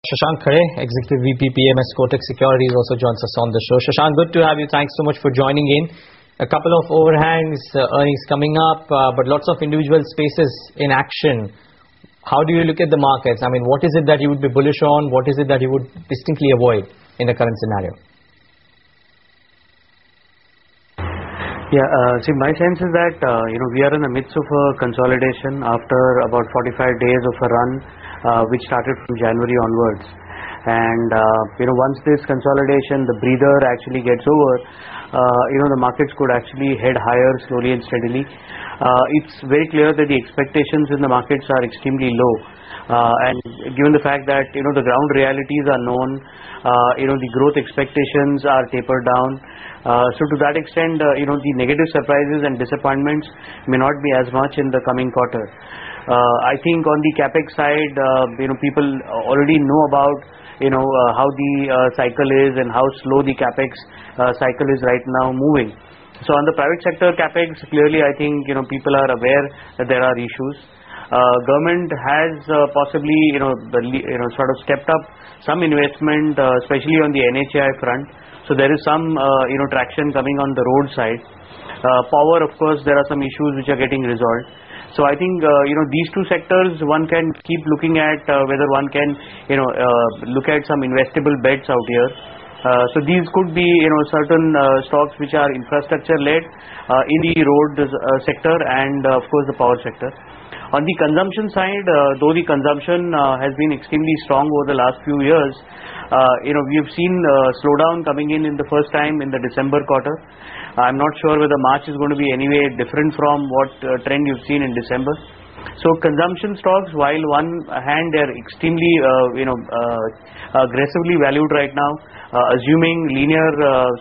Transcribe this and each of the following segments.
Shashank Khare, Executive VP PMS Kotak Securities, also joins us on the show. Shashank, good to have you. Thanks so much for joining in. A couple of overhangs, earnings coming up, but lots of individual spaces in action. How do you look at the markets? I mean, what is it that you would be bullish on? What is it that you would distinctly avoid in the current scenario? Yeah, see, my sense is that we are in the midst of a consolidation after about 45 days of a run which started from January onwards. And once this consolidation, the breather actually gets over, the markets could actually head higher slowly and steadily. It's very clear that the expectations in the markets are extremely low. And given the fact that the ground realities are known, the growth expectations are tapered down. So to that extent, the negative surprises and disappointments may not be as much in the coming quarter. I think on the capex side, people already know about how the cycle is and how slow the capex cycle is right now moving. So on the private sector capex, clearly I think people are aware that there are issues. Government has possibly sort of stepped up some investment, especially on the NHAI front. So there is some traction coming on the road side. Power, of course, there are some issues which are getting resolved. So I think these two sectors, one can keep looking at whether one can look at some investable bets out here. So these could be certain stocks which are infrastructure led in the road sector and of course the power sector. On the consumption side, though the consumption has been extremely strong over the last few years, we have seen slowdown coming in the first time in the December quarter. I'm not sure whether March is going to be anyway different from what trend you've seen in December. So consumption stocks, while one hand they're extremely aggressively valued right now, assuming linear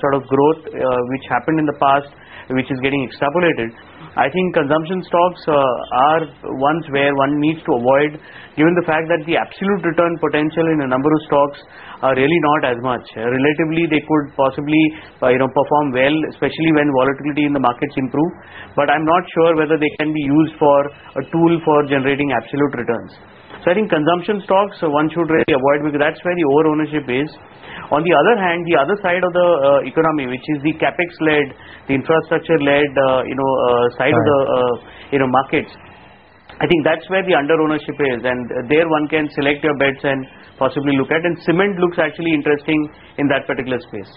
sort of growth which happened in the past, which is getting extrapolated. I think consumption stocks are ones where one needs to avoid, given the fact that the absolute return potential in a number of stocks are really not as much. Relatively, they could possibly perform well, especially when volatility in the markets improve. But I'm not sure whether they can be used for a tool for generating absolute returns. So I think consumption stocks one should really avoid, because that's where the over ownership is. On the other hand, the other side of the economy, which is the capex-led, the infrastructure-led, side of the markets, I think that's where the under ownership is, and there one can select your bets and possibly look at. And cement looks actually interesting in that particular space.